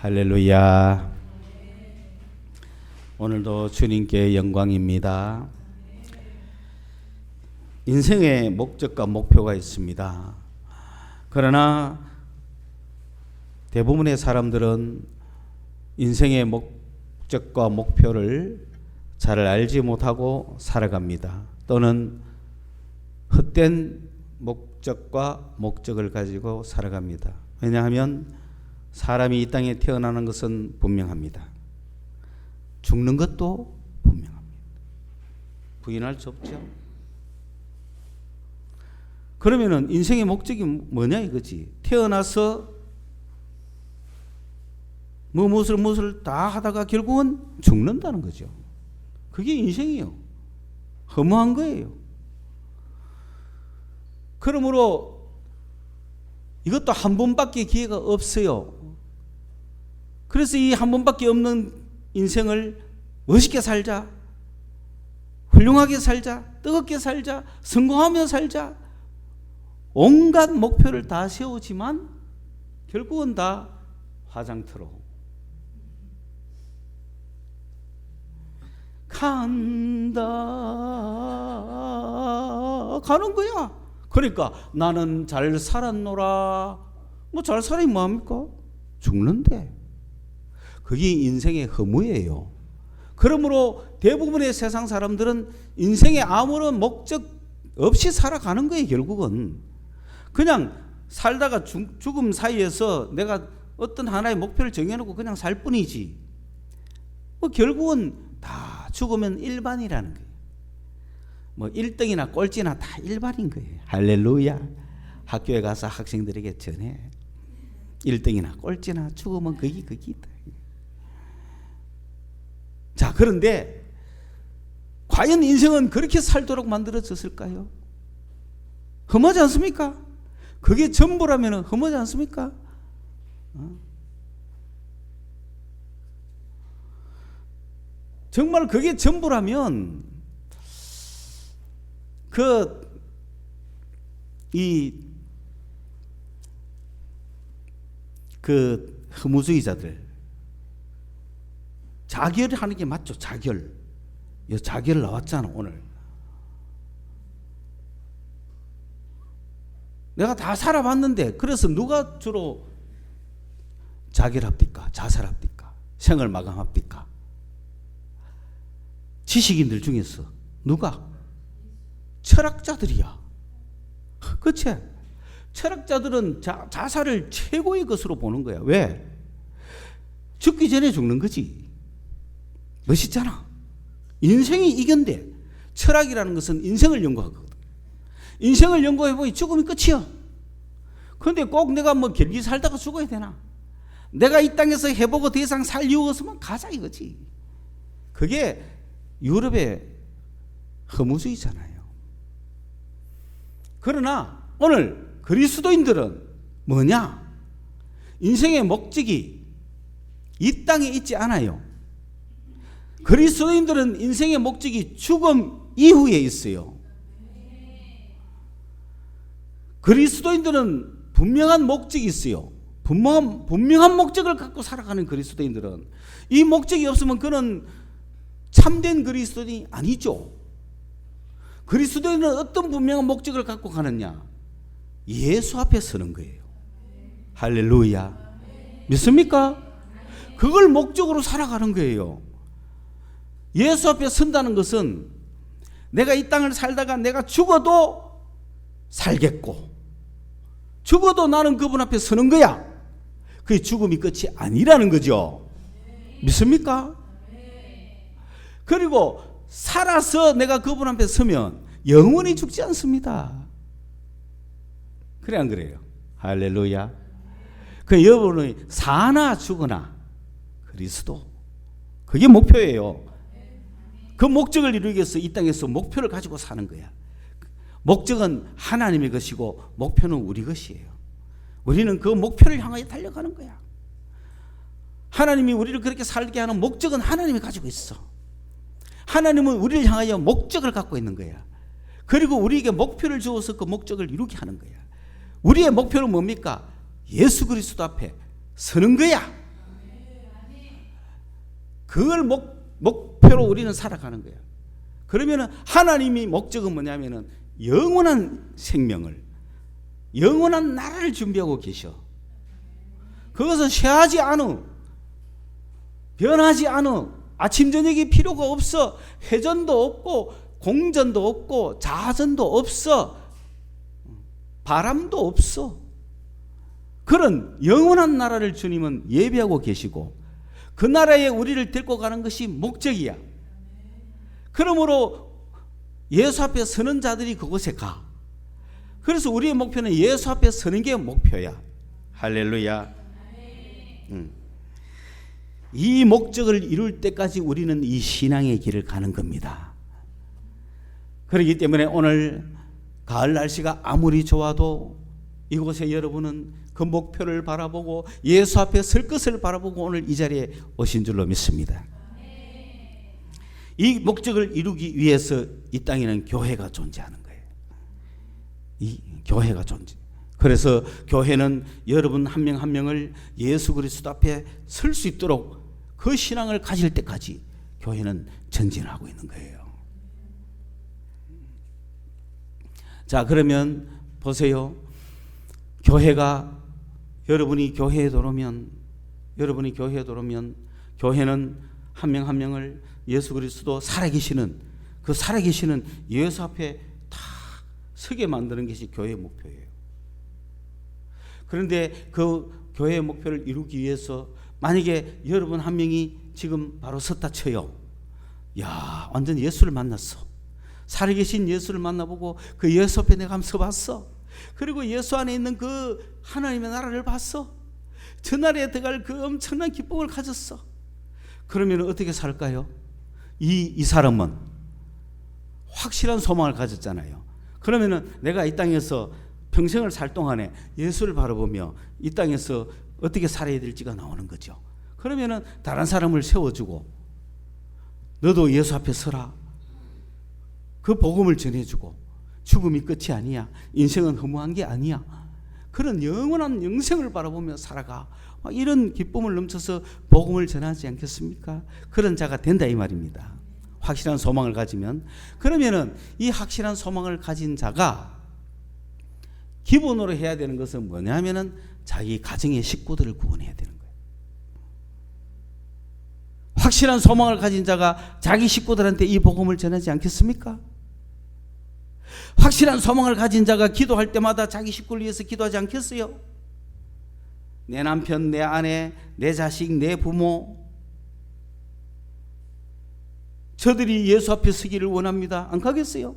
할렐루야. 오늘도 주님께 영광입니다. 인생의 목적과 목표가 있습니다. 그러나 대부분의 사람들은 인생의 목적과 목표를 잘 알지 못하고 살아갑니다. 또는 헛된 목적과 목적을 가지고 살아갑니다. 왜냐하면 사람이 이 땅에 태어나는 것은 분명합니다. 죽는 것도 분명합니다. 부인할 수 없죠. 그러면은 인생의 목적이 뭐냐 이거지. 태어나서 무엇을 다 하다가 결국은 죽는다는 거죠. 그게 인생이에요. 허무한 거예요. 그러므로 이것도 한 번밖에 기회가 없어요. 그래서 이 한 번밖에 없는 인생을 멋있게 살자, 훌륭하게 살자, 뜨겁게 살자, 성공하며 살자, 온갖 목표를 다 세우지만 결국은 다 화장터로 간다 가는 거야. 그러니까 나는 잘 살았노라. 뭐 잘 살이 뭐합니까? 죽는데. 그게 인생의 허무예요. 그러므로 대부분의 세상 사람들은 인생에 아무런 목적 없이 살아가는 거예요. 결국은 그냥 살다가 죽음 사이에서 내가 어떤 하나의 목표를 정해놓고 그냥 살 뿐이지. 뭐 결국은 다 죽으면 일반이라는 거예요. 뭐 1등이나 꼴찌나 다 일반인 거예요. 할렐루야. 학교에 가서 학생들에게 전해. 1등이나 꼴찌나 죽으면 거기다. 자, 그런데 과연 인생은 그렇게 살도록 만들어졌을까요? 험하지 않습니까? 그게 전부라면 험하지 않습니까? 정말 그게 전부라면 허무주의자들 자결을 하는 게 맞죠. 자결. 자결 나왔잖아 오늘. 내가 다 살아봤는데 그래서 누가 주로 자결합니까? 자살합니까? 생을 마감합니까? 지식인들 중에서 누가? 철학자들이야. 그치? 철학자들은 자살을 최고의 것으로 보는 거야. 왜? 죽기 전에 죽는 거지. 멋있잖아. 인생이 이견돼. 철학이라는 것은 인생을 연구하거든. 인생을 연구해보니 죽음이 끝이야. 그런데 꼭 내가 뭐 길게 살다가 죽어야 되나? 내가 이 땅에서 해보고 더 이상 살 이유가 없으면 가자 이거지. 그게 유럽의 허무주의잖아요. 그러나 오늘 그리스도인들은 뭐냐? 인생의 목적이 이 땅에 있지 않아요. 그리스도인들은 인생의 목적이 죽음 이후에 있어요. 그리스도인들은 분명한 목적이 있어요. 분명한 목적을 갖고 살아가는 그리스도인들은 이 목적이 없으면 그는 참된 그리스도인이 아니죠. 그리스도인은 어떤 분명한 목적을 갖고 가느냐? 예수 앞에 서는 거예요. 할렐루야. 믿습니까? 그걸 목적으로 살아가는 거예요. 예수 앞에 선다는 것은 내가 이 땅을 살다가 내가 죽어도 살겠고 죽어도 나는 그분 앞에 서는 거야. 그게 죽음이 끝이 아니라는 거죠. 믿습니까? 그리고 살아서 내가 그분 앞에 서면 영원히 죽지 않습니다. 그래 안 그래요? 할렐루야. 그 여러분이 사나 죽으나 그리스도. 그게 목표예요. 그 목적을 이루기 위해서 이 땅에서 목표를 가지고 사는 거야. 목적은 하나님의 것이고 목표는 우리 것이에요. 우리는 그 목표를 향하여 달려가는 거야. 하나님이 우리를 그렇게 살게 하는 목적은 하나님이 가지고 있어. 하나님은 우리를 향하여 목적을 갖고 있는 거야. 그리고 우리에게 목표를 주어서 그 목적을 이루게 하는 거야. 우리의 목표는 뭡니까? 예수 그리스도 앞에 서는 거야. 그걸 목표로 우리는 살아가는 거예요. 그러면 하나님이 목적은 뭐냐면은 영원한 생명을, 영원한 나라를 준비하고 계셔. 그것은 쇠하지 않아, 변하지 않아. 아침 저녁이 필요가 없어. 회전도 없고 공전도 없고 자전도 없어. 바람도 없어. 그런 영원한 나라를 주님은 예비하고 계시고 그 나라에 우리를 데리고 가는 것이 목적이야. 그러므로 예수 앞에 서는 자들이 그곳에 가. 그래서 우리의 목표는 예수 앞에 서는 게 목표야. 할렐루야. 이 목적을 이룰 때까지 우리는 이 신앙의 길을 가는 겁니다. 그렇기 때문에 오늘 가을 날씨가 아무리 좋아도 이곳에 여러분은 그 목표를 바라보고 예수 앞에 설 것을 바라보고 오늘 이 자리에 오신 줄로 믿습니다. 이 목적을 이루기 위해서 이 땅에는 교회가 존재하는 거예요. 이 교회가 존재. 그래서 교회는 여러분 한 명 한 명을 예수 그리스도 앞에 설 수 있도록 그 신앙을 가질 때까지 교회는 전진하고 있는 거예요. 자, 그러면 보세요. 교회가 여러분이 교회에 들어오면 교회는 한 명 한 명을 예수 그리스도 살아계시는 그 살아계시는 예수 앞에 다 서게 만드는 것이 교회의 목표예요. 그런데 그 교회의 목표를 이루기 위해서 만약에 여러분 한 명이 지금 바로 섰다 쳐요. 야, 완전 예수를 만났어. 살아계신 예수를 만나보고 그 예수 앞에 내가 한번 서봤어. 그리고 예수 안에 있는 그 하나님의 나라를 봤어. 저 나라에 들어갈 그 엄청난 기쁨을 가졌어. 그러면 어떻게 살까요? 이 사람은 확실한 소망을 가졌잖아요. 그러면은 내가 이 땅에서 평생을 살 동안에 예수를 바라보며 이 땅에서 어떻게 살아야 될지가 나오는 거죠. 그러면은 다른 사람을 세워주고 너도 예수 앞에 서라. 그 복음을 전해주고 죽음이 끝이 아니야. 인생은 허무한 게 아니야. 그런 영원한 영생을 바라보며 살아가. 이런 기쁨을 넘쳐서 복음을 전하지 않겠습니까? 그런 자가 된다 이 말입니다. 확실한 소망을 가지면. 그러면은 이 확실한 소망을 가진 자가 기본으로 해야 되는 것은 뭐냐면은 자기 가정의 식구들을 구원해야 되는 거예요. 확실한 소망을 가진 자가 자기 식구들한테 이 복음을 전하지 않겠습니까? 확실한 소망을 가진 자가 기도할 때마다 자기 식구를 위해서 기도하지 않겠어요? 내 남편, 내 아내, 내 자식, 내 부모, 저들이 예수 앞에 서기를 원합니다. 안 가겠어요?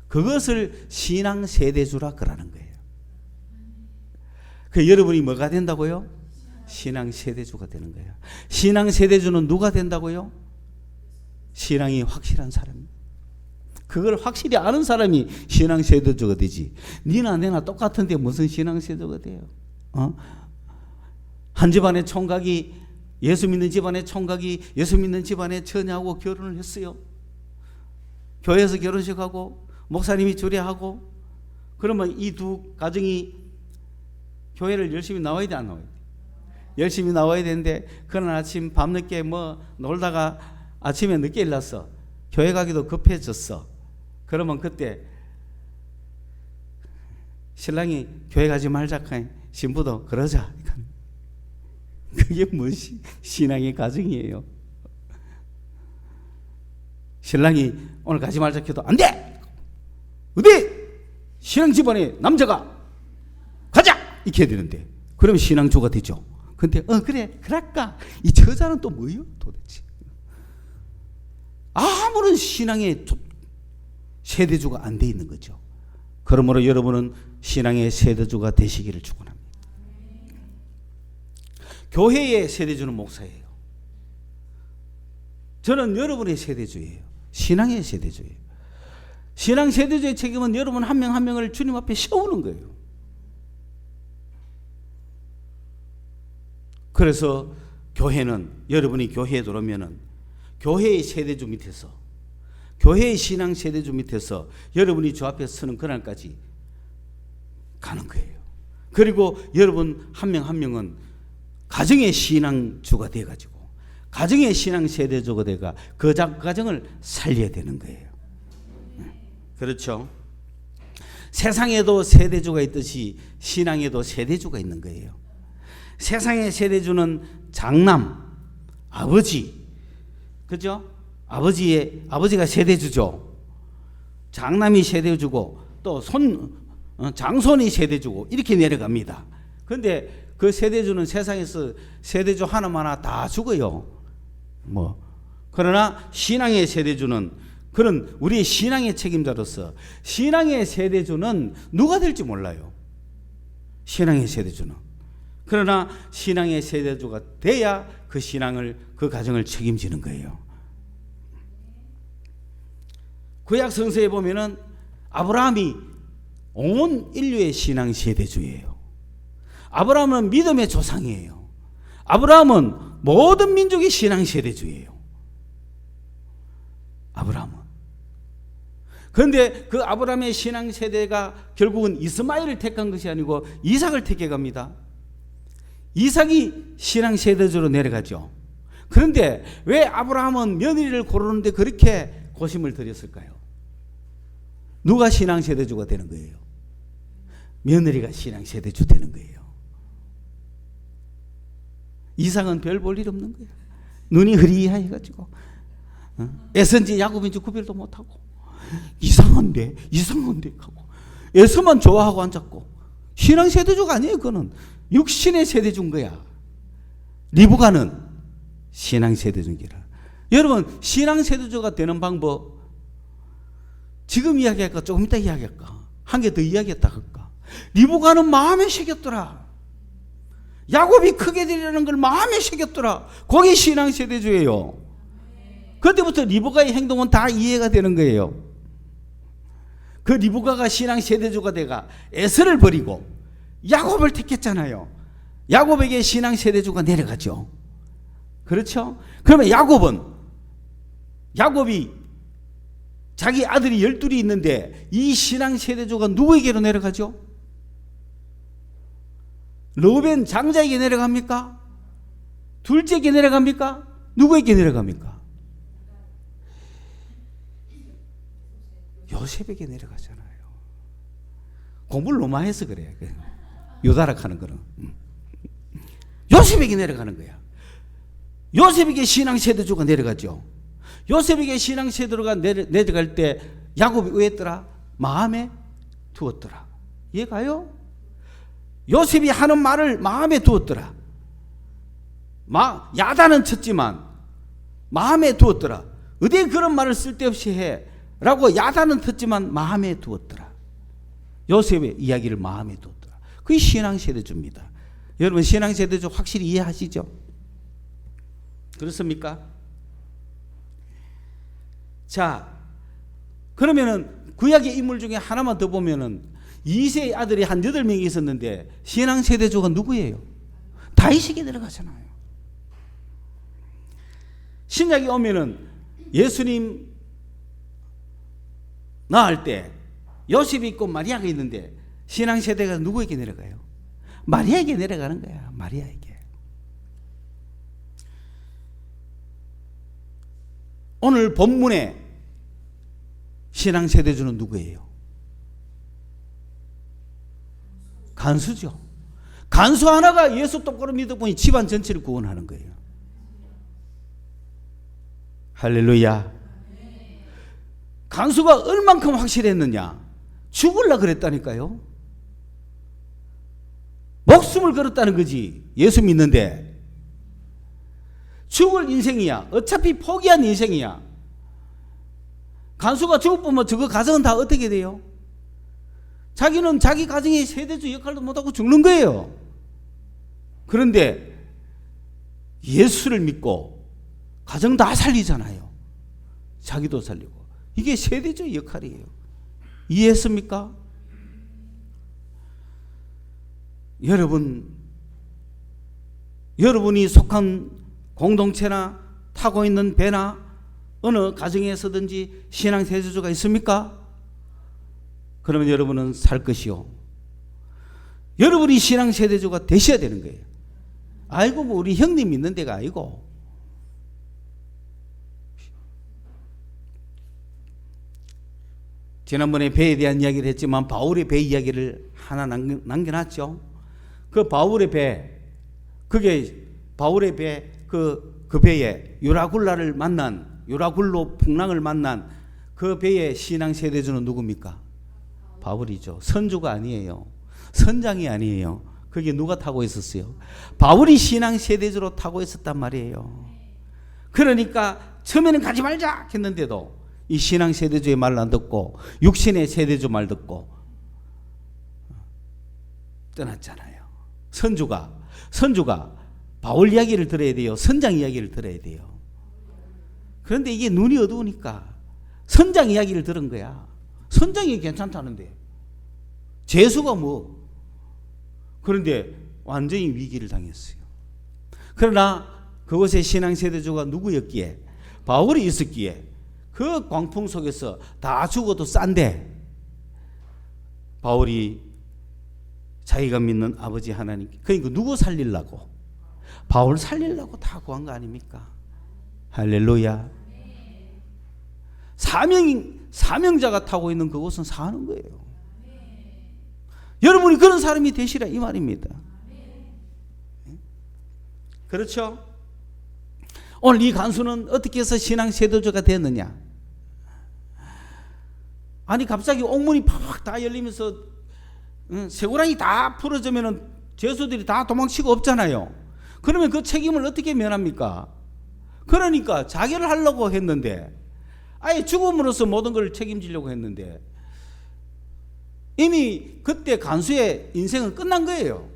그것을 신앙 세대주라 그러는 거예요. 그 여러분이 뭐가 된다고요? 신앙 세대주가 되는 거예요. 신앙 세대주는 누가 된다고요? 신앙이 확실한 사람입니다. 그걸 확실히 아는 사람이 신앙 세대주가 되지. 니나 내나 똑같은데 무슨 신앙 세대주가 돼요? 한 집안의 총각이 예수 믿는 집안의 총각이 예수 믿는 집안의 처녀하고 결혼을 했어요. 교회에서 결혼식하고 목사님이 주례하고. 그러면 이 두 가정이 교회를 열심히 나와야 돼, 안 나와야 돼? 열심히 나와야 되는데 그날 아침 밤늦게 놀다가 아침에 늦게 일났어. 교회 가기도 급해졌어. 그러면 그때 신랑이 교회 가지 말자 하니 신부도 그러자. 그게 무슨 신앙의 가정이에요? 신랑이 오늘 가지 말자 해도 안 돼! 어디? 신앙 집안에 남자가 가자! 이렇게 해야 되는데 그러면 신앙주가 되죠. 근데 그래 그럴까? 이 저자는 또 뭐예요 도대체? 아무런 신앙의 세대주가 안 돼 있는 거죠. 그러므로 여러분은 신앙의 세대주가 되시기를 축원합니다. 교회의 세대주는 목사예요. 저는 여러분의 세대주예요. 신앙의 세대주예요. 신앙 세대주의 책임은 여러분 한 명 한 명을 주님 앞에 세우는 거예요. 그래서 교회는 여러분이 교회에 들어오면은 교회의 세대주 밑에서 교회의 신앙 세대주 밑에서 여러분이 주 앞에 서는 그날까지 가는 거예요. 그리고 여러분 한 명 한 명은 가정의 신앙주가 돼가지고 가정의 신앙 세대주가 돼가 그 가정을 살려야 되는 거예요. 그렇죠? 세상에도 세대주가 있듯이 신앙에도 세대주가 있는 거예요. 세상의 세대주는 장남, 아버지, 그죠? 아버지가 세대주죠. 장남이 세대주고 또 장손이 세대주고 이렇게 내려갑니다. 그런데 그 세대주는 세상에서 세대주 하나마나 다 죽어요. 그러나 신앙의 세대주는 그런 우리의 신앙의 책임자로서 신앙의 세대주는 누가 될지 몰라요. 신앙의 세대주는. 그러나 신앙의 세대주가 돼야 그 신앙을, 그 가정을 책임지는 거예요. 구약 성서에 보면은 아브라함이 온 인류의 신앙 세대주예요. 아브라함은 믿음의 조상이에요. 아브라함은 모든 민족의 신앙 세대주예요. 아브라함은. 그런데 그 아브라함의 신앙 세대가 결국은 이스마엘을 택한 것이 아니고 이삭을 택해 갑니다. 이삭이 신앙 세대주로 내려가죠. 그런데 왜 아브라함은 며느리를 고르는데 그렇게 고심을 들였을까요? 누가 신앙 세대주가 되는 거예요? 며느리가 신앙 세대주 되는 거예요. 이삭은 별 볼 일 없는 거예요. 눈이 흐리해가지고 애선지 야곱인지 구별도 못하고 이상한데 하고 에서만 좋아하고 앉았고 신앙 세대주가 아니에요. 그거는 육신의 세대주인 거야. 리브가는 신앙 세대주인 기라. 여러분 신앙 세대주가 되는 방법 지금 이야기할까 조금 이따 이야기할까 한 개 더 이야기했다 할까. 리브가는 마음에 새겼더라. 야곱이 크게 되려는 걸 마음에 새겼더라. 그게 신앙 세대주예요. 그때부터 리브가의 행동은 다 이해가 되는 거예요. 그 리브가가 신앙 세대주가 돼가 에서를 버리고 야곱을 택했잖아요. 야곱에게 신앙 세대주가 내려가죠. 그렇죠? 그러면 야곱이 자기 아들이 12이 있는데 이 신앙 세대주가 누구에게로 내려가죠? 르우벤 장자에게 내려갑니까? 둘째에게 내려갑니까? 누구에게 내려갑니까? 요셉에게 내려가잖아요. 공부를 너무 많이 해서 그래. 요다락하는 거는. 요셉에게 내려가는 거야. 요셉에게 신앙 세대주가 내려가죠. 요셉에게 신앙 세대주가 내려갈 때 야곱이 왜 했더라? 마음에 두었더라. 이해가요? 요셉이 하는 말을 마음에 두었더라. 야단은 쳤지만 마음에 두었더라. 어디 그런 말을 쓸데없이 해 라고 야단은 쳤지만 마음에 두었더라. 요셉의 이야기를 마음에 두었더라. 그게 신앙 세대주입니다. 여러분 신앙 세대주 확실히 이해하시죠? 그렇습니까? 자, 그러면은 구약의 인물 중에 하나만 더 보면은 이세의 아들이 한 8명이 있었는데 신앙 세대주가 누구예요? 다윗에게 내려가잖아요. 신약에 오면은 예수님 낳을 때 요셉이 있고 마리아가 있는데 신앙 세대가 누구에게 내려가요? 마리아에게 내려가는 거야. 마리아에게. 오늘 본문에 신앙 세대주는 누구예요? 간수죠. 간수 하나가 예수 똑바로 믿어보니 집안 전체를 구원하는 거예요. 할렐루야. 간수가 얼만큼 확실했느냐? 죽을라 그랬다니까요. 목숨을 걸었다는 거지. 예수 믿는데. 죽을 인생이야. 어차피 포기한 인생이야. 간수가 죽으면 저거 가정은 다 어떻게 돼요? 자기는 자기 가정의 세대주 역할도 못하고 죽는 거예요. 그런데 예수를 믿고 가정 다 살리잖아요. 자기도 살리고. 이게 세대주 역할이에요. 이해했습니까? 여러분이 속한 공동체나 타고 있는 배나 어느 가정에서든지 신앙 세대주가 있습니까? 그러면 여러분은 살 것이요. 여러분이 신앙 세대주가 되셔야 되는 거예요. 아이고 뭐 우리 형님 믿는 데가 아니고 지난번에 배에 대한 이야기를 했지만 바울의 배 이야기를 하나 남겨놨죠. 그 바울의 배, 그게 바울의 배, 그 배에 유라굴라를 만난, 유라굴로 풍랑을 만난 그 배의 신앙 세대주는 누굽니까? 바울이죠. 선주가 아니에요. 선장이 아니에요. 그게 누가 타고 있었어요? 바울이 신앙 세대주로 타고 있었단 말이에요. 그러니까 처음에는 가지 말자 했는데도 이 신앙 세대주의 말을 안 듣고 육신의 세대주 말 듣고 떠났잖아요. 선주가 바울 이야기를 들어야 돼요. 선장 이야기를 들어야 돼요. 그런데 이게 눈이 어두우니까 선장 이야기를 들은 거야. 선장이 괜찮다는데 재수가 뭐. 그런데 완전히 위기를 당했어요. 그러나 그곳의 신앙 세대주가 누구였기에? 바울이 있었기에 그 광풍 속에서 다 죽어도 싼데 바울이 자기가 믿는 아버지 하나님, 그러니까 누구 살리려고? 바울 살리려고 다 구한 거 아닙니까? 할렐루야. 사명자가 타고 있는 그곳은 사는 거예요. 여러분이 그런 사람이 되시라 이 말입니다. 그렇죠? 오늘 이 간수는 어떻게 해서 신앙 세대주가 됐느냐? 아니 갑자기 옥문이 팍 다 열리면서 쇠고랑이 다 풀어지면은 죄수들이 다 도망치고 없잖아요. 그러면 그 책임을 어떻게 면합니까? 그러니까 자결을 하려고 했는데, 아예 죽음으로써 모든 걸 책임지려고 했는데 이미 그때 간수의 인생은 끝난 거예요.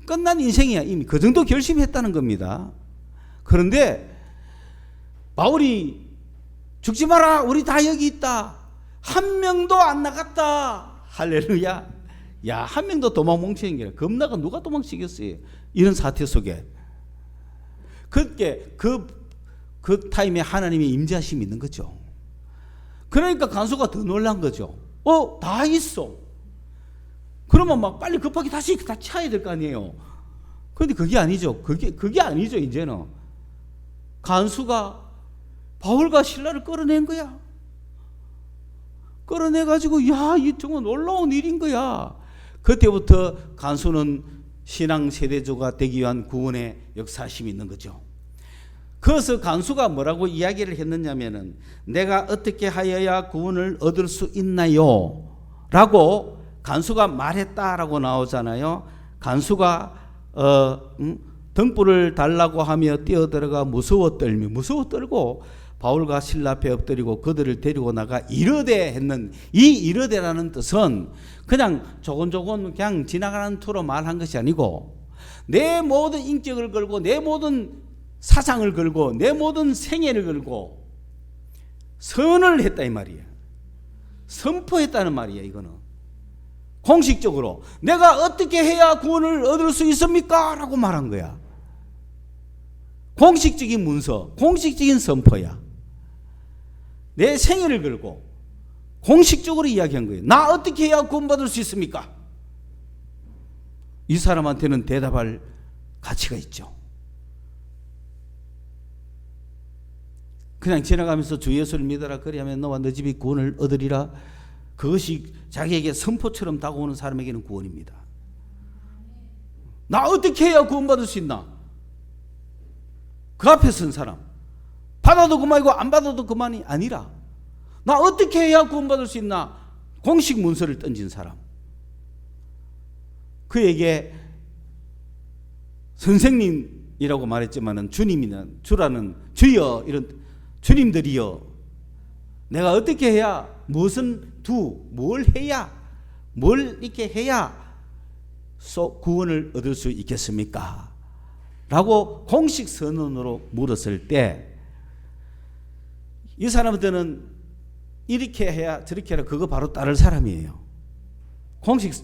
끝난 인생이야. 이미 그 정도 결심했다는 겁니다. 그런데 바울이 죽지 마라, 우리 다 여기 있다, 한 명도 안 나갔다, 할렐루야. 야, 한 명도 도망 뭉치는 게 아니라 겁나가 누가 도망치겠어요, 이런 사태 속에. 그게 그 타임에 하나님의 임재하심이 있는 거죠. 그러니까 간수가 더 놀란 거죠. 다 있어. 그러면 막 빨리 급하게 다시 다 쳐야 될 거 아니에요. 그런데 그게 아니죠. 그게 아니죠. 이제는 간수가 바울과 실라를 끌어낸 거야. 끌어내가지고 야, 이 정말 놀라운 일인 거야. 그때부터 간수는 신앙 세대주가 되기 위한 구원의 역사심이 있는 거죠. 그래서 간수가 뭐라고 이야기를 했느냐면은, 내가 어떻게 하여야 구원을 얻을 수 있나요? 라고 간수가 말했다라고 나오잖아요. 간수가 등불을 달라고 하며 뛰어들어가 무서워 떨고 바울과 실라 앞에 엎드리고 그들을 데리고 나가 이르되 했는, 이 이르되라는 뜻은 그냥 조곤조곤 그냥 지나가는 투로 말한 것이 아니고 내 모든 인격을 걸고 내 모든 사상을 걸고 내 모든 생애를 걸고 선을 했다 이 말이야. 선포했다는 말이야. 이거는 공식적으로 내가 어떻게 해야 구원을 얻을 수 있습니까? 라고 말한 거야. 공식적인 문서, 공식적인 선포야. 내 생애를 걸고 공식적으로 이야기한 거예요. 나 어떻게 해야 구원받을 수 있습니까? 이 사람한테는 대답할 가치가 있죠. 그냥 지나가면서 주 예수를 믿어라, 그리하면 너와 너 집이 구원을 얻으리라, 그것이 자기에게 선포처럼 다가오는 사람에게는 구원입니다. 나 어떻게 해야 구원받을 수 있나? 그 앞에 선 사람, 받아도 그만이고 안 받아도 그만이 아니라 나 어떻게 해야 구원받을 수 있나? 공식 문서를 던진 사람. 그에게 선생님이라고 말했지만은 주님이는, 주라는, 주여, 이런 주님들이여, 내가 어떻게 해야, 뭘 해야, 뭘 이렇게 해야 구원을 얻을 수 있겠습니까? 라고 공식 선언으로 물었을 때 이 사람들은 이렇게 해야 저렇게 해야 그거 바로 따를 사람이에요. 공식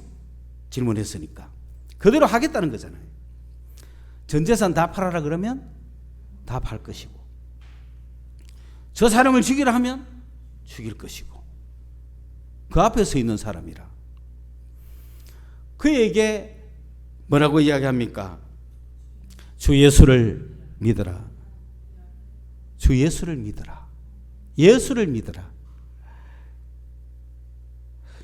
질문했으니까 그대로 하겠다는 거잖아요. 전 재산 다 팔아라 그러면 다 팔 것이고, 저 사람을 죽이라 하면 죽일 것이고, 그 앞에 서 있는 사람이라. 그에게 뭐라고 이야기합니까? 주 예수를 믿어라. 주 예수를 믿어라. 예수를 믿어라.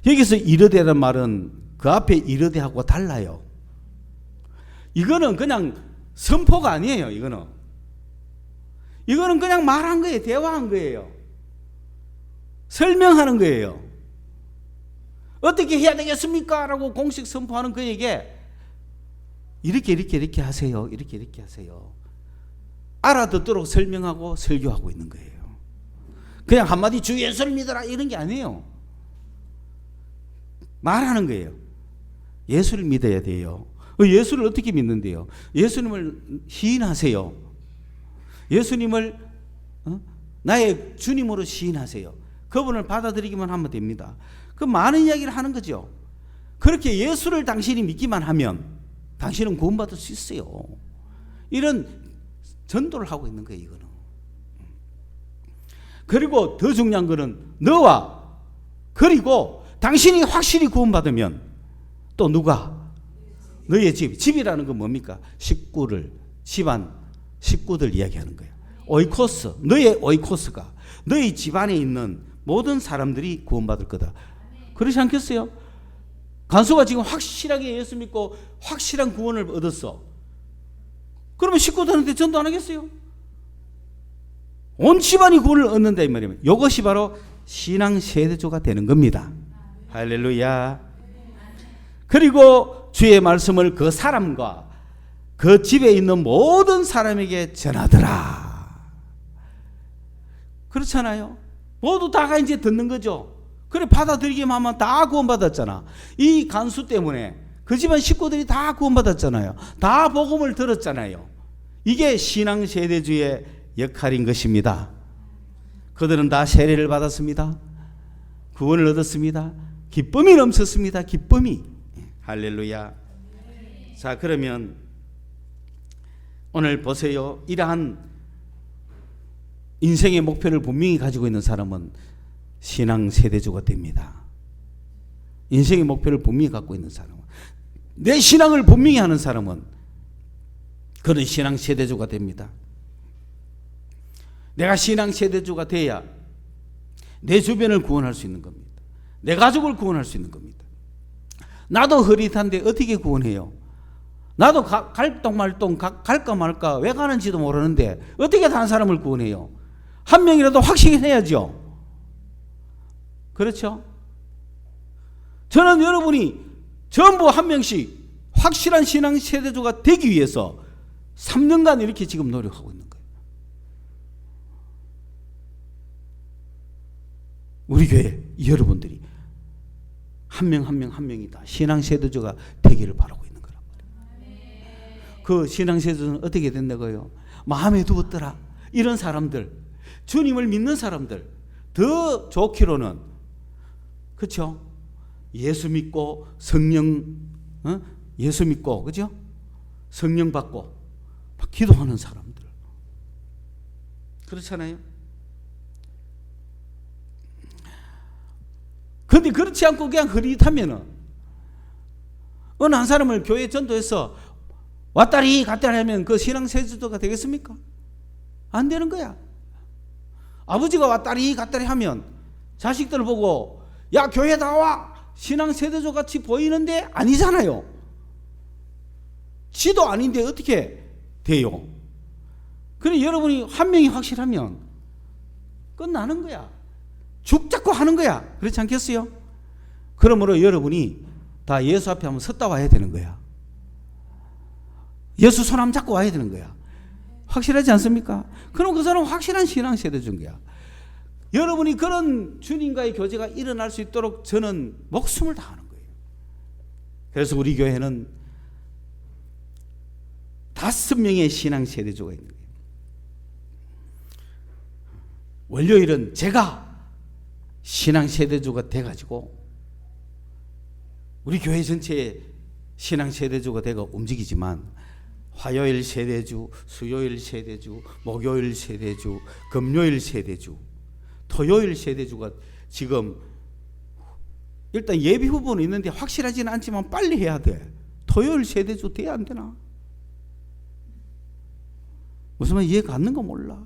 여기서 이르되는 말은 그 앞에 이르되하고 달라요. 이거는 그냥 선포가 아니에요. 이거는 그냥 말한 거예요. 대화한 거예요. 설명하는 거예요. 어떻게 해야 되겠습니까? 라고 공식 선포하는 그에게 이렇게 하세요. 이렇게 하세요. 알아듣도록 설명하고 설교하고 있는 거예요. 그냥 한마디 주 예수를 믿어라 이런 게 아니에요. 말하는 거예요. 예수를 믿어야 돼요. 예수를 어떻게 믿는데요? 예수님을 시인하세요. 예수님을 나의 주님으로 시인하세요. 그분을 받아들이기만 하면 됩니다. 그 많은 이야기를 하는 거죠. 그렇게 예수를 당신이 믿기만 하면 당신은 구원받을 수 있어요. 이런 전도를 하고 있는 거예요. 이거는. 그리고 더 중요한 거는 너와 그리고 당신이 확실히 구원받으면 또 누가? 너의 집이라는 건 뭡니까? 집안, 식구들 이야기하는 거예요. 오이코스, 너의 오이코스가 너의 집안에 있는 모든 사람들이 구원받을 거다. 그렇지 않겠어요? 간수가 지금 확실하게 예수 믿고 확실한 구원을 얻었어. 그러면 식구들한테 전도 안 하겠어요? 온 집안이 구원을 얻는다 이 말이에요. 이것이 바로 신앙 세대조가 되는 겁니다. 할렐루야. 그리고 주의 말씀을 그 사람과 그 집에 있는 모든 사람에게 전하더라. 그렇잖아요. 모두 다가 이제 듣는 거죠. 그래 받아들이기만 하면 다 구원받았잖아. 이 간수 때문에 그 집안 식구들이 다 구원받았잖아요. 다 복음을 들었잖아요. 이게 신앙 세대주의 역할인 것입니다. 그들은 다 세례를 받았습니다. 구원을 얻었습니다. 기쁨이 넘쳤습니다. 기쁨이. 할렐루야. 자, 그러면 오늘 보세요. 이러한 인생의 목표를 분명히 가지고 있는 사람은 신앙 세대주가 됩니다. 인생의 목표를 분명히 갖고 있는 사람은, 내 신앙을 분명히 하는 사람은 그런 신앙 세대주가 됩니다. 내가 신앙 세대주가 돼야 내 주변을 구원할 수 있는 겁니다. 내 가족을 구원할 수 있는 겁니다. 나도 흐릿한데 어떻게 구원해요? 나도 갈똥말똥 갈까 말까 왜 가는지도 모르는데 어떻게 다른 사람을 구원해요? 한 명이라도 확신해야죠. 그렇죠? 저는 여러분이 전부 한 명씩 확실한 신앙 세대주가 되기 위해서 3년간 이렇게 지금 노력하고 있는 거예요. 우리 교회 여러분들이 한 명 한 명이 다 신앙 세대주가 되기를 바라고 있는 거란 말이에요. 그 신앙 세대주는 어떻게 된다고요? 마음에 두었더라. 이런 사람들, 주님을 믿는 사람들, 더 좋기로는, 그렇죠? 예수 믿고 성령, 예수 믿고, 그죠? 성령 받고 막 기도하는 사람들, 그렇잖아요. 근데 그렇지 않고 그냥 흐릿하면은 어느 한 사람을 교회 전도해서 왔다리 갔다리 하면 그 신앙 세대주가 되겠습니까? 안 되는 거야. 아버지가 왔다리 갔다리 하면 자식들 보고 야 교회 나와 신앙 세대주 같이 보이는데 아니잖아요. 지도 아닌데 어떻게 돼요? 그래 여러분이 한 명이 확실하면 끝나는 거야. 죽 잡고 하는 거야. 그렇지 않겠어요? 그러므로 여러분이 다 예수 앞에 한번 섰다 와야 되는 거야. 예수 손 한번 잡고 와야 되는 거야. 확실하지 않습니까? 그럼 그 사람은 확실한 신앙 세대주인 거야. 여러분이 그런 주님과의 교제가 일어날 수 있도록 저는 목숨을 다하는 거예요. 그래서 우리 교회는 5명의 신앙 세대주가 있는 거예요. 월요일은 제가 신앙 세대주가 돼가지고 우리 교회 전체에 신앙 세대주가 되고 움직이지만 화요일 세대주, 수요일 세대주, 목요일 세대주, 금요일 세대주, 토요일 세대주가 지금 일단 예비 후보는 있는데 확실하지는 않지만 빨리 해야 돼. 토요일 세대주 돼야 안 되나? 무슨 말 이해 갖는 거 몰라.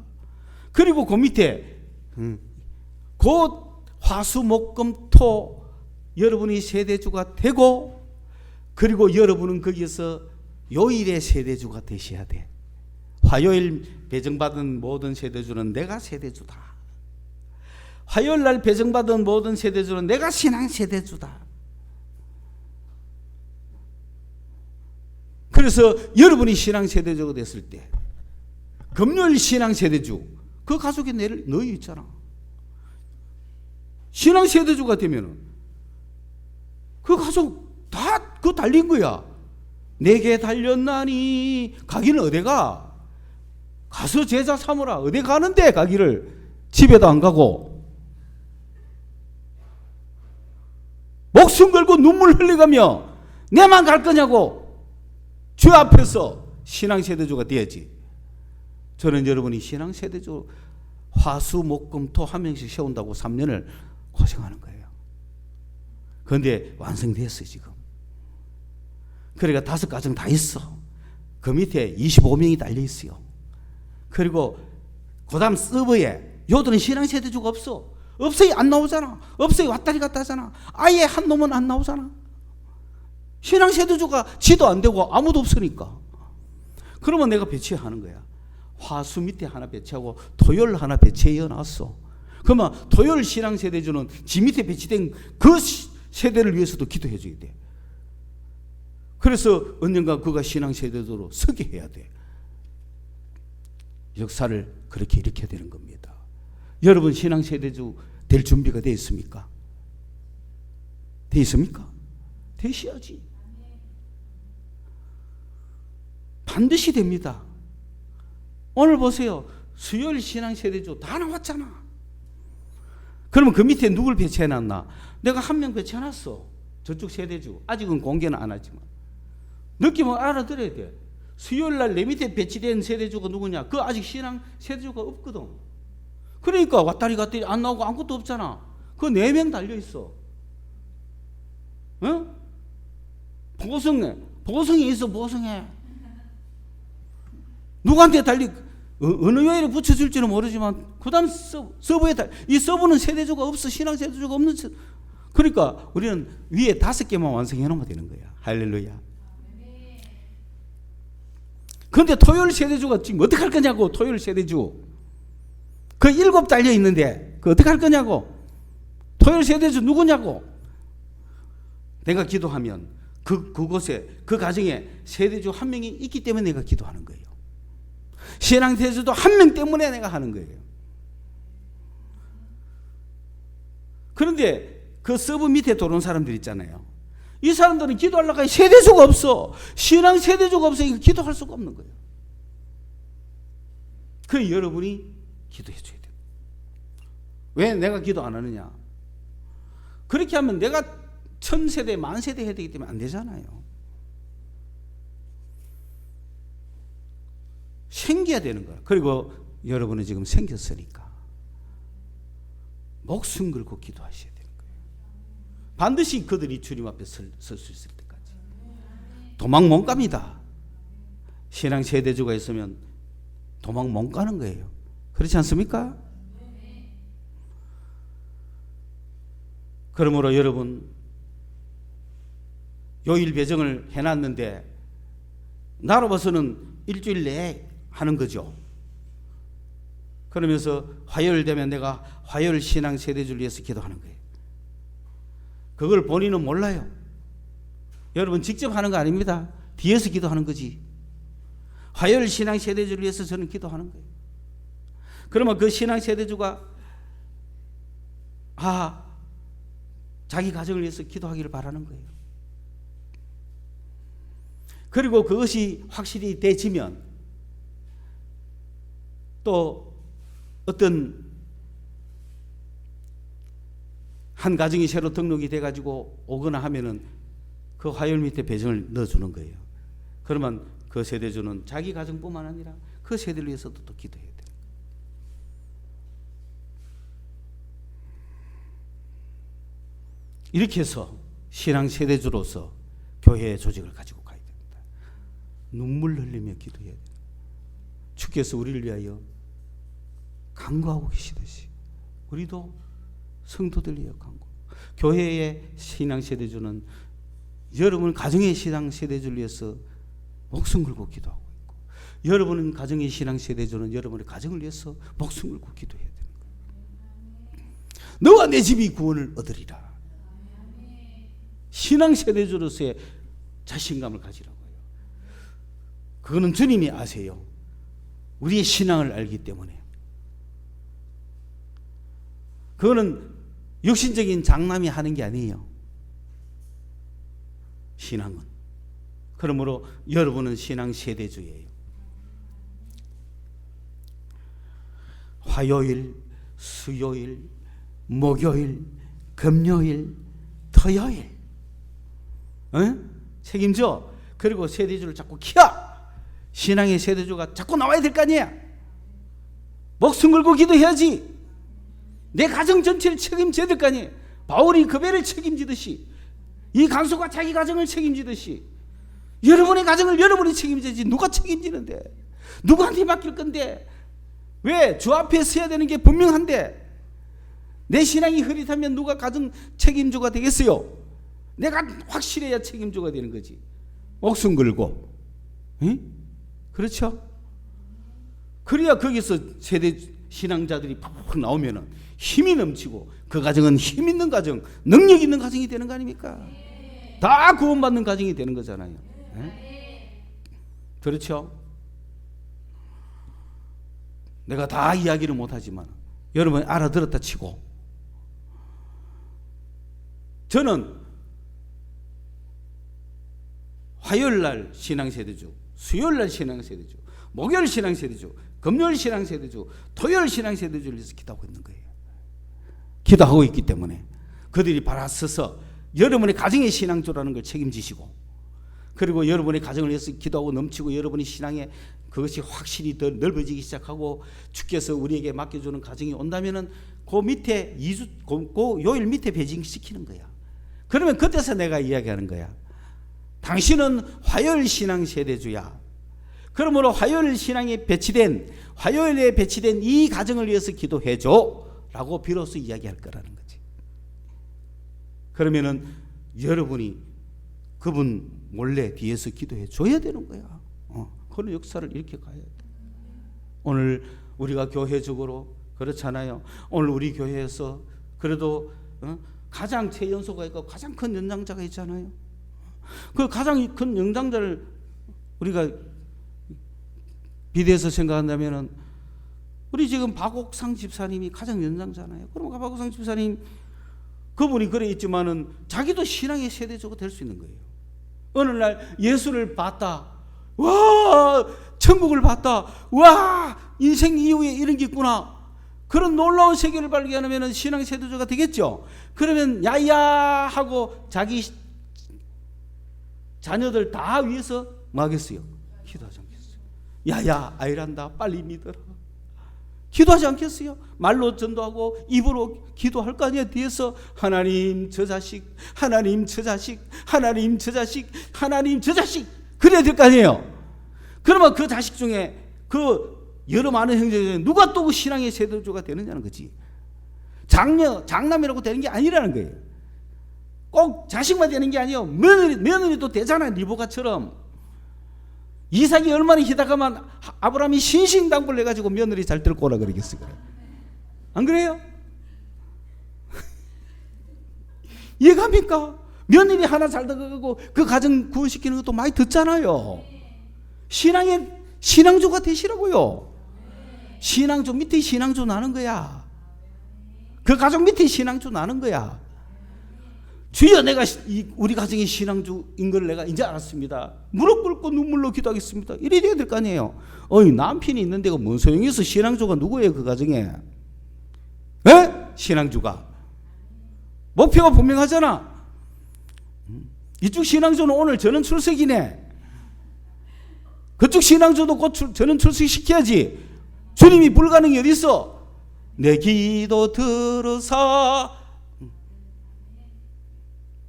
그리고 그 밑에 곧 화수목금토 여러분이 세대주가 되고, 그리고 여러분은 거기에서 요일의 세대주가 되셔야 돼. 화요일 배정받은 모든 세대주는 내가 세대주다. 화요일 날 배정받은 모든 세대주는 내가 신앙 세대주다. 그래서 여러분이 신앙 세대주가 됐을 때, 금요일 신앙 세대주, 그 가족에 너희 있잖아. 신앙 세대주가 되면은 그 가족 다 그거 달린 거야. 내게 달렸나니 가기는 어디 가? 가서 제자 삼으라. 어디 가는데 가기를? 집에도 안 가고 목숨 걸고 눈물 흘리가며 내만 갈 거냐고 주 앞에서 신앙 세대주가 돼야지. 저는 여러분이 신앙 세대주 화수 목금토 한 명씩 세운다고 3년을 고생하는 거예요. 그런데 완성됐어요 지금. 그러니까 5가정 다 있어. 그 밑에 25명이 달려 있어요. 그리고 그 다음 서버에 요들은 신앙 세대주가 없어. 없어요. 안 나오잖아. 없어요. 왔다리 갔다 하잖아. 아예 한 놈은 안 나오잖아. 신앙 세대주가 지도 안 되고 아무도 없으니까. 그러면 내가 배치하는 거야. 화수 밑에 하나 배치하고 토요일 하나 배치해 놨어. 그러면 토요일 신앙 세대주는 지 밑에 배치된 그 세대를 위해서도 기도해 줘야 돼. 그래서 언젠가 그가 신앙 세대주로 서게 해야 돼. 역사를 그렇게 일으켜야 되는 겁니다. 여러분 신앙 세대주 될 준비가 되어 있습니까? 되어 있습니까? 되셔야지. 반드시 됩니다. 오늘 보세요. 수요일 신앙 세대주 다 나왔잖아. 그러면 그 밑에 누굴 배치해놨나? 내가 한 명 배치해놨어. 저쪽 세대주. 아직은 공개는 안 하지만. 느낌을 알아들어야 돼. 수요일 날 내 밑에 배치된 세대주가 누구냐? 그 아직 신앙 세대주가 없거든. 그러니까 왔다리 갔다리 안 나오고 아무것도 없잖아. 그 4명 달려있어. 어? 보성해. 보성이 있어, 보성해. 누구한테 어느 요일에 붙여줄지는 모르지만, 그 다음 서버에 이 서버는 세대주가 없어. 신앙 세대주가 없는 그러니까 우리는 위에 5개만 완성해 놓으면 되는 거야. 할렐루야. 그런데 토요일 세대주가 지금 어떻게 할 거냐고. 토요일 세대주 그 7 달려 있는데 그 어떻게 할 거냐고. 토요일 세대주 누구냐고. 내가 기도하면 그곳에 그 가정에 세대주 한 명이 있기 때문에 내가 기도하는 거예요. 신앙 세대주도 한 명 때문에 내가 하는 거예요. 그런데 그 서브 밑에 들어온 사람들 있잖아요. 이 사람들은 기도하려고 세대주가 없어. 신앙 세대주가 없으니까 기도할 수가 없는 거예요. 그 여러분이 기도해 줘야 돼요. 왜 내가 기도 안 하느냐? 그렇게 하면 내가 1000세대, 10,000세대 해야 되기 때문에 안 되잖아요. 생겨야 되는 거야. 그리고 여러분은 지금 생겼으니까 목숨 걸고 기도하셔야 되는 거예요. 반드시 그들이 주님 앞에 설 수 있을 때까지. 도망 못 갑니다. 신앙 세대주가 있으면 도망 못 가는 거예요. 그렇지 않습니까? 그러므로 여러분 요일 배정을 해놨는데 나로 봐서는 일주일 내에 하는 거죠. 그러면서 화요일 되면 내가 화요일 신앙 세대주를 위해서 기도하는 거예요. 그걸 본인은 몰라요. 여러분 직접 하는 거 아닙니다. 뒤에서 기도하는 거지. 화요일 신앙 세대주를 위해서 저는 기도하는 거예요. 그러면 그 신앙 세대주가 자기 가정을 위해서 기도하기를 바라는 거예요. 그리고 그것이 확실히 되지면 또 어떤 한 가정이 새로 등록이 돼가지고 오거나 하면은 그 화요일 밑에 배정을 넣어주는 거예요. 그러면 그 세대주는 자기 가정뿐만 아니라 그 세대를 위해서도 또 기도해야 돼요. 이렇게 해서 신앙 세대주로서 교회의 조직을 가지고 가야 됩니다. 눈물 흘리며 기도해야 돼요. 주께서 우리를 위하여 간구하고 계시듯이 우리도 성도들 위하여 간구. 교회의 신앙 세대주는 여러분 가정의 신앙 세대주를 위해서 목숨 걸고 기도하고 있고, 여러분은 가정의 신앙 세대주는 여러분의 가정을 위해서 목숨 걸고 기도해야 되는 거예요. 너와 내 집이 구원을 얻으리라. 신앙 세대주로서의 자신감을 가지라고요. 그거는 주님이 아세요. 우리의 신앙을 알기 때문에. 그거는 육신적인 장남이 하는 게 아니에요. 신앙은. 그러므로 여러분은 신앙 세대주예요. 화요일, 수요일, 목요일, 금요일, 토요일, 책임져. 그리고 세대주를 자꾸 키워. 신앙의 세대주가 자꾸 나와야 될 거 아니야. 목숨 걸고 기도해야지. 내 가정 전체를 책임져야 될 거 아니에요. 바울이 그 배를 책임지듯이, 이 강수가 자기 가정을 책임지듯이 여러분의 가정을 여러분이 책임져야지. 누가 책임지는데? 누구한테 맡길 건데? 왜? 주 앞에 서야 되는 게 분명한데 내 신앙이 흐릿하면 누가 가정 책임주가 되겠어요? 내가 확실해야 책임주가 되는 거지. 목숨 걸고. 응? 그렇죠? 그래야 거기서 세대 신앙자들이 팍팍 나오면 힘이 넘치고 그 가정은 힘 있는 가정, 능력 있는 가정이 되는 거 아닙니까? 다 구원받는 가정이 되는 거잖아요. 네? 그렇죠? 내가 다 이야기를 못하지만 여러분이 알아들었다 치고, 저는 화요일날 신앙세대주, 수요일날 신앙세대주, 목요일 신앙세대주, 금요일 신앙세대주, 토요일 신앙세대주를 위해서 기도하고 있는 거예요. 기도하고 있기 때문에 그들이 바라서서 여러분의 가정의 신앙주라는 걸 책임지시고, 그리고 여러분의 가정을 위해서 기도하고 넘치고 여러분의 신앙에 그것이 확실히 더 넓어지기 시작하고 주께서 우리에게 맡겨주는 가정이 온다면은 그 밑에 그 요일 밑에 배정시키는 거야. 그러면 그때서 내가 이야기하는 거야. 당신은 화요일 신앙 세대주야. 그러므로 화요일 신앙에 화요일에 배치된 이 가정을 위해서 기도해줘 라고 비로소 이야기할 거라는 거지. 그러면은 여러분이 그분 몰래 뒤에서 기도해 줘야 되는 거야. 그런 역사를 이렇게 가야 돼. 오늘 우리가 교회적으로 그렇잖아요. 오늘 우리 교회에서 그래도 가장 최연소가 있고 가장 큰 연장자가 있잖아요. 그 가장 큰 연장자를 우리가 비대해서 생각한다면은 우리 지금 박옥상 집사님이 가장 연장자잖아요. 그럼 박옥상 집사님 그분이 그래 있지만은 자기도 신앙의 세대주가 될 수 있는 거예요. 어느 날 예수를 봤다. 와, 천국을 봤다. 와, 인생 이후에 이런 게 있구나. 그런 놀라운 세계를 발견하면 신앙의 세대주가 되겠죠. 그러면 야야 하고 자기 자녀들 다 위해서 뭐 하겠어요? 기도하지 않겠어요? 야야 아이란다 빨리 믿어라. 기도하지 않겠어요? 말로 전도하고 입으로 기도할 거 아니에요. 뒤에서 하나님 저 자식, 하나님 저 자식, 하나님 저 자식, 하나님 저 자식 그래야 될 거 아니에요. 그러면 그 자식 중에 그 여러 많은 형제 중에 누가 또 그 신앙의 세대주가 되느냐는 거지. 장남이라고 되는 게 아니라는 거예요. 꼭 자식만 되는 게 아니에요. 며느리도 되잖아요. 리보가처럼. 이삭이 얼마나 희다가만 아브라함이 신신당부를 해가지고 며느리 잘 데리고 오라 그러겠어요. 안 그래요? 이해갑니까? 며느리 하나 잘 들어가고 그 가정 구원시키는 것도 많이 듣잖아요. 신앙주가 되시라고요. 신앙주 밑에 신앙주 나는 거야. 그 가정 밑에 신앙주 나는 거야. 주여 내가 우리 가정의 신앙주인 걸 내가 이제 알았습니다. 무릎 꿇고 눈물로 기도하겠습니다. 이래 돼야 될 거 아니에요. 남편이 있는 데가 뭔 소용이 있어. 신앙주가 누구예요 그 가정에? 에? 신앙주가 목표가 분명하잖아. 이쪽 신앙주는 오늘 전원 출석이네. 그쪽 신앙주도 곧 전원 출석시켜야지. 주님이 불가능이 어디 있어? 내 기도 들으사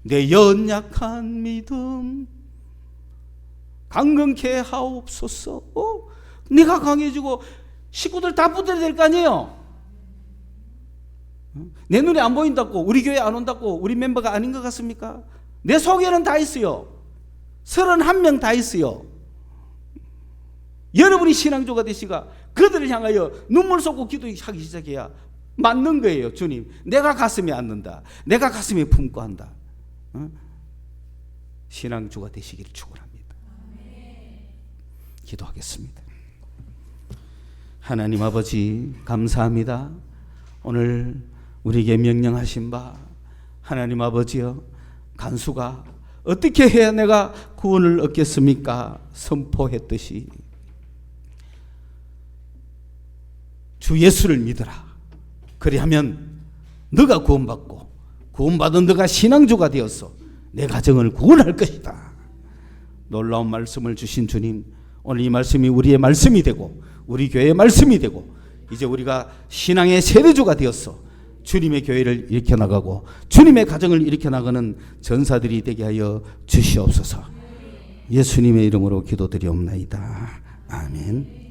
내 연약한 믿음 강건케 하옵소서. 네가 강해지고 식구들 다 붙어야 될 거 아니에요. 내 눈에 안 보인다고, 우리 교회 안 온다고 우리 멤버가 아닌 것 같습니까? 내 속에는 다 있어요. 31명 다 있어요. 여러분이 신앙조가 되시가 그들을 향하여 눈물 쏟고 기도하기 시작해야 맞는 거예요. 주님, 내가 가슴에 안는다. 내가 가슴에 품고 한다. 신앙주가 되시기를 축원합니다. 기도하겠습니다. 하나님 아버지 감사합니다. 오늘 우리에게 명령하신 바 하나님 아버지여, 간수가 어떻게 해야 내가 구원을 얻겠습니까? 선포했듯이 주 예수를 믿어라. 그리하면 너가 구원받고 구원받은 너가 신앙주가 되어서 내 가정을 구원할 것이다. 놀라운 말씀을 주신 주님, 오늘 이 말씀이 우리의 말씀이 되고 우리 교회의 말씀이 되고 이제 우리가 신앙의 세대주가 되어서 주님의 교회를 일으켜 나가고 주님의 가정을 일으켜 나가는 전사들이 되게 하여 주시옵소서. 예수님의 이름으로 기도드리옵나이다. 아멘.